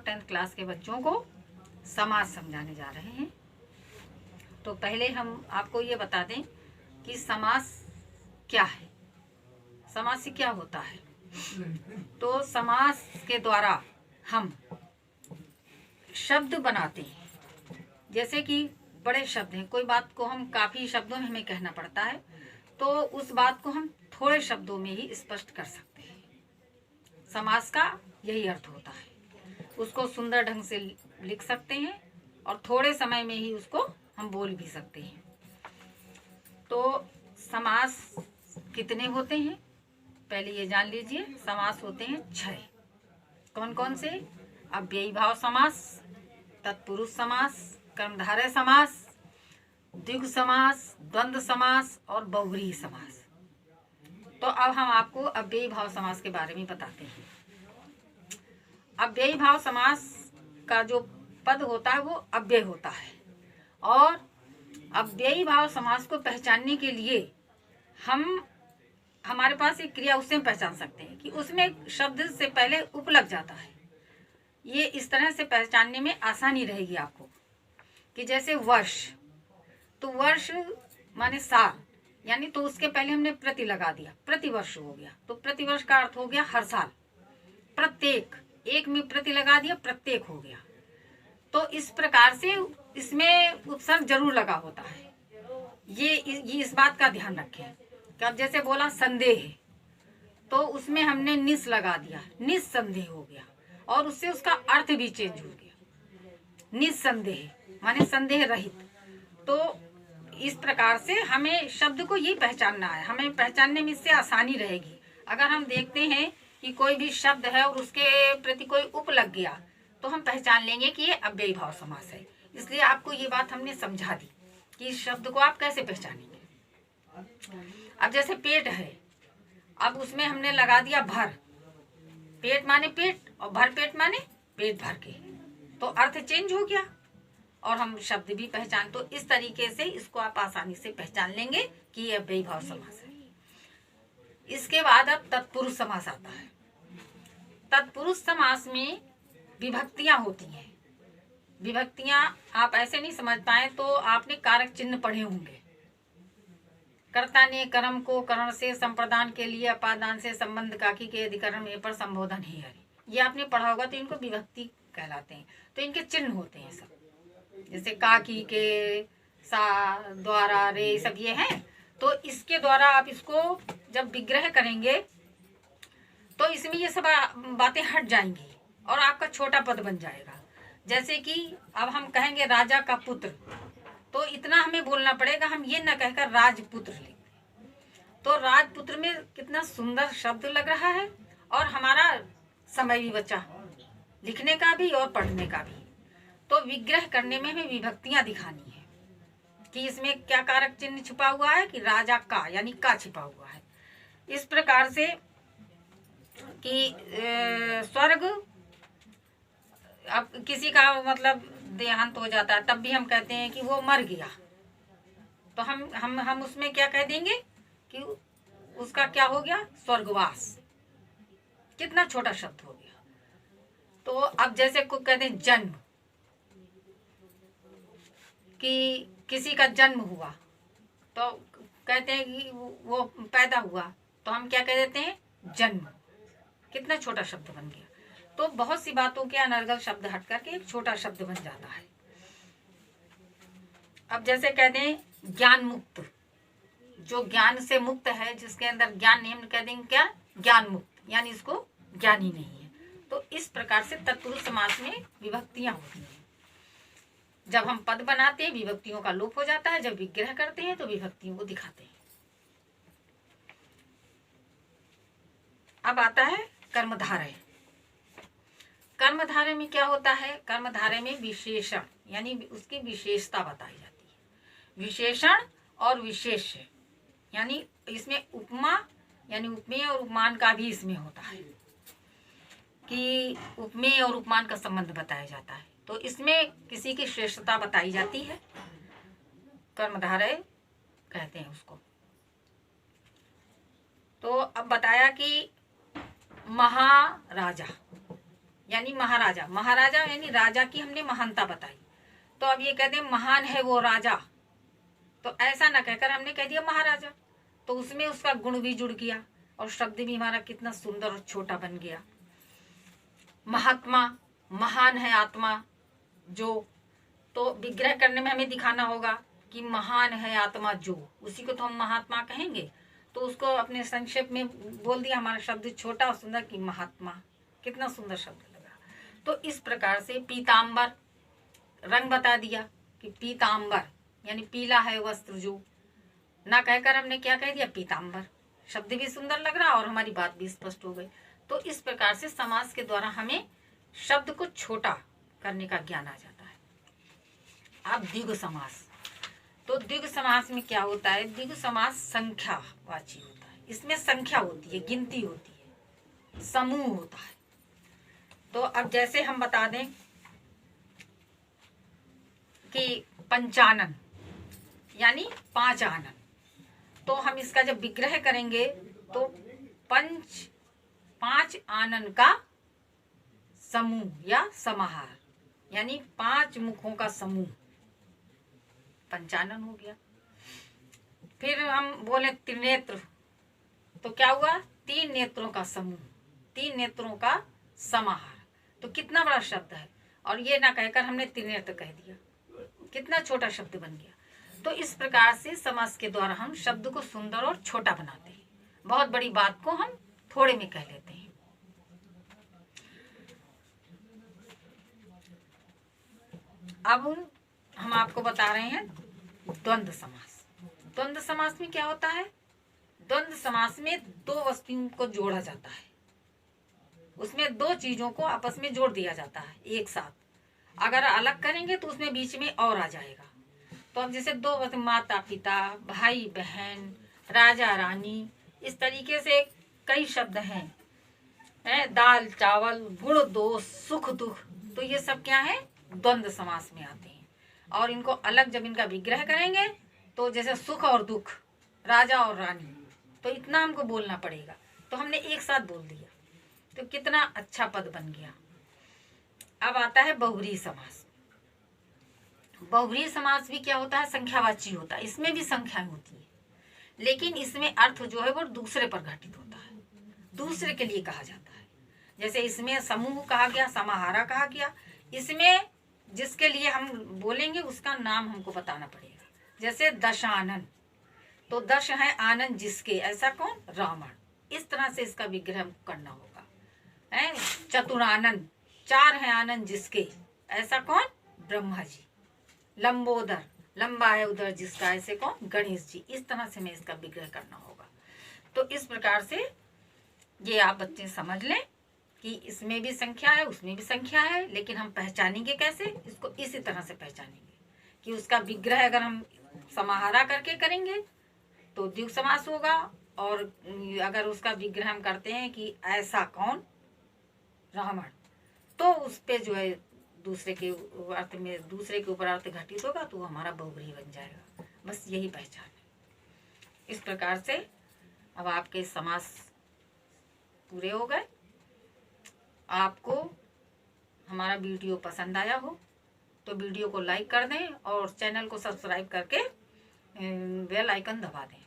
10th class के बच्चों को समास समझाने जा रहे हैं। तो पहले हम आपको ये बता दें कि समास क्या है, समास से क्या होता है। तो समास के द्वारा हम शब्द बनाते हैं। जैसे कि बड़े शब्द हैं, कोई बात को हम काफ़ी शब्दों में हमें कहना पड़ता है, तो उस बात को हम थोड़े शब्दों में ही स्पष्ट कर सकते हैं। समास का यही अर्थ होता है। उसको सुंदर ढंग से लिख सकते हैं और थोड़े समय में ही उसको हम बोल भी सकते हैं। तो समास कितने होते हैं पहले ये जान लीजिए। समास होते हैं 6। कौन कौन से? अव्ययी भाव समास, तत्पुरुष समास, कर्मधारय समास, द्विगु समास, द्वंद्व समास और बहुव्रीहि समास। तो अब हम आपको अव्ययी भाव समास के बारे में बताते हैं। अव्ययी भाव समास का जो पद होता है वो अव्यय होता है, और अव्ययी भाव समास को पहचानने के लिए हमारे पास एक क्रिया उससे पहचान सकते हैं कि उसमें शब्द से पहले उप लग जाता है। ये इस तरह से पहचानने में आसानी रहेगी आपको कि जैसे वर्ष, तो वर्ष माने साल, यानी तो उसके पहले हमने प्रति लगा दिया, प्रतिवर्ष हो गया। तो प्रतिवर्ष का अर्थ हो गया हर साल। प्रत्येक, एक में प्रति लगा दिया, प्रत्येक हो गया। तो इस प्रकार से इसमें उपसर्ग जरूर लगा होता है। ये इस बात का ध्यान रखें कि अब जैसे बोला संदेह, तो उसमें हमने निस लगा दिया, निस्संदेह हो गया, और उससे उसका अर्थ भी चेंज हो गया। निस्संदेह माने संदेह रहित। तो इस प्रकार से हमें शब्द को ये पहचानना है, हमें पहचानने में इससे आसानी रहेगी। अगर हम देखते हैं कि कोई भी शब्द है और उसके प्रति कोई उप लग गया, तो हम पहचान लेंगे कि ये अव्ययी भाव समास है। इसलिए आपको ये बात हमने समझा दी कि इस शब्द को आप कैसे पहचानेंगे। अब जैसे पेट है, अब उसमें हमने लगा दिया भर। पेट माने पेट और भर पेट माने पेट भर के, तो अर्थ चेंज हो गया और हम शब्द भी पहचान। तो इस तरीके से इसको आप आसानी से पहचान लेंगे कि ये अव्ययी भाव समास है। इसके बाद अब तत्पुरुष समास आता है। तत्पुरुष समास में विभक्तियां होती हैं। विभक्तियां आप ऐसे नहीं समझ पाए तो आपने कारक चिन्ह पढ़े होंगे। कर्ता ने कर्म को करण से संप्रदान के लिए अपादान से संबंध काकी के अधिकरण में पर संबोधन ही है, ये आपने पढ़ा होगा। तो इनको विभक्ति कहलाते हैं। तो इनके चिन्ह होते हैं सब, जैसे काकी के, सा, द्वारा, रे, सब ये हैं। तो इसके द्वारा आप इसको जब विग्रह करेंगे तो इसमें ये सब बातें हट जाएंगी और आपका छोटा पद बन जाएगा। जैसे कि अब हम कहेंगे राजा का पुत्र, तो इतना हमें बोलना पड़ेगा, हम ये न कहकर राजपुत्र लिख दें। तो राजपुत्र में कितना सुंदर शब्द लग रहा है और हमारा समय भी बचा लिखने का भी और पढ़ने का भी। तो विग्रह करने में हमें विभक्तियां दिखानी है कि इसमें क्या कारक चिन्ह छिपा हुआ है, कि राजा का यानी का छिपा हुआ है। इस प्रकार से कि स्वर्ग, अब किसी का मतलब देहांत हो जाता है तब भी हम कहते हैं कि वो मर गया, तो हम उसमें क्या कह देंगे कि उसका क्या हो गया, स्वर्गवास। कितना छोटा शब्द हो गया। तो अब जैसे को कहते हैं जन्म, कि किसी का जन्म हुआ, तो कहते हैं कि वो पैदा हुआ, तो हम क्या कह देते हैं, जन्म। कितना छोटा शब्द बन गया। तो बहुत सी बातों के अनर्गल शब्द हट करके एक छोटा शब्द बन जाता है। अब जैसे कहते हैं ज्ञान मुक्त, जो ज्ञान से मुक्त है, जिसके अंदर ज्ञान नहीं, हम कह देंगे क्या, ज्ञान मुक्त, यानी इसको ज्ञान ही नहीं है। तो इस प्रकार से तत्पुरुष समास में विभक्तियां होती हैं। जब हम पद बनाते हैं विभक्तियों का लोप हो जाता है, जब विग्रह करते हैं तो विभक्तियों को दिखाते हैं। अब आता है कर्मधारय। कर्मधारय में क्या होता है, कर्मधारय में विशेषण यानी उसकी विशेषता बताई जाती है। विशेषण और विशेष्य, यानी इसमें उपमा यानी उपमेय और उपमान का भी इसमें होता है कि उपमेय और उपमान का संबंध बताया जाता है। तो इसमें किसी की श्रेष्ठता बताई जाती है, कर्मधारय कहते हैं उसको। तो अब बताया कि महाराजा, यानी महाराजा, महाराजा यानी राजा की हमने महानता बताई। तो अब ये कहते हैं महान है वो राजा, तो ऐसा ना कहकर हमने कह दिया महाराजा, तो उसमें उसका गुण भी जुड़ गया और शब्द भी हमारा कितना सुंदर और छोटा बन गया। महात्मा, महान है आत्मा जो, तो विग्रह करने में हमें दिखाना होगा कि महान है आत्मा जो, उसी को तो हम महात्मा कहेंगे। तो उसको अपने संक्षेप में बोल दिया, हमारा शब्द छोटा और सुंदर कि महात्मा, कितना सुंदर शब्द लगा। तो इस प्रकार से पीताम्बर, रंग बता दिया कि पीताम्बर यानी पीला है वस्त्र जो, ना कहकर हमने क्या कह दिया पीताम्बर, शब्द भी सुंदर लग रहा और हमारी बात भी स्पष्ट हो गई। तो इस प्रकार से समास के द्वारा हमें शब्द को छोटा करने का ज्ञान आ जाता है। अब द्विगु समास, तो द्विगु समास में क्या होता है, द्विगु समास संख्यावाची होता है, इसमें संख्या होती है, गिनती होती है, समूह होता है। तो अब जैसे हम बता दें कि पंचानन यानी 5 आनन, तो हम इसका जब विग्रह करेंगे तो 5 आनन का समूह या समाहार, यानी 5 मुखों का समूह पंचानन हो गया। फिर हम बोले त्रिनेत्र, तो क्या हुआ, 3 नेत्रों का समूह, 3 नेत्रों का समाहार, तो कितना बड़ा शब्द है। और ये ना कहकर हमने त्रिनेत्र कह दिया, कितना छोटा शब्द बन गया। तो इस प्रकार से समास के द्वारा हम शब्द को सुंदर और छोटा बनाते हैं, बहुत बड़ी बात को हम थोड़े में कह लेते हैं। अब हम आपको बता रहे हैं द्वंद्व समास। द्वंद्व समास में क्या होता है, द्वंद्व समास में 2 वस्तुओं को जोड़ा जाता है, उसमें 2 चीजों को आपस में जोड़ दिया जाता है एक साथ। अगर अलग करेंगे तो उसमें बीच में और आ जाएगा। तो अब जैसे 2 वस्तु, माता पिता, भाई बहन, राजा रानी, इस तरीके से कई शब्द हैं, दाल चावल, गुण दोष, सुख दुख, तो ये सब क्या है, द्वंद्व समास में आते हैं। और इनको अलग जब इनका विग्रह करेंगे तो जैसे सुख और दुख, राजा और रानी, तो इतना हमको बोलना पड़ेगा, तो हमने एक साथ बोल दिया, तो कितना अच्छा पद बन गया। अब आता है बहुव्रीहि समास। बहुव्रीहि समास भी क्या होता है, संख्यावाची होता है, इसमें भी संख्याएं होती है, लेकिन इसमें अर्थ जो है वो दूसरे पर घटित होता है, दूसरे के लिए कहा जाता है। जैसे इसमें समूह कहा गया, समाहारा कहा गया, इसमें जिसके लिए हम बोलेंगे उसका नाम हमको बताना पड़ेगा। जैसे दशानन, तो दश है आनंद जिसके, ऐसा कौन, रावण, इस तरह से इसका विग्रह करना होगा। चतुरानन, 4 है आनंद जिसके, ऐसा कौन, ब्रह्मा जी। लंबोदर, लंबा है उधर जिसका, ऐसे कौन, गणेश जी। इस तरह से हमें इसका विग्रह करना होगा। तो इस प्रकार से ये आप बच्चे समझ लें कि इसमें भी संख्या है, उसमें भी संख्या है, लेकिन हम पहचानेंगे कैसे, इसको इसी तरह से पहचानेंगे कि उसका विग्रह अगर हम समाहारा करके करेंगे तो द्विगु समास होगा, और अगर उसका विग्रह हम करते हैं कि ऐसा कौन, रावण, तो उस पे जो है दूसरे के अर्थ में, दूसरे के ऊपर अर्थ घटित होगा, तो वो हमारा बहुव्रीहि बन जाएगा। बस यही पहचान है। इस प्रकार से अब आपके समास पूरे हो गए। आपको हमारा वीडियो पसंद आया हो तो वीडियो को लाइक कर दें और चैनल को सब्सक्राइब करके बेल आइकन दबा दें।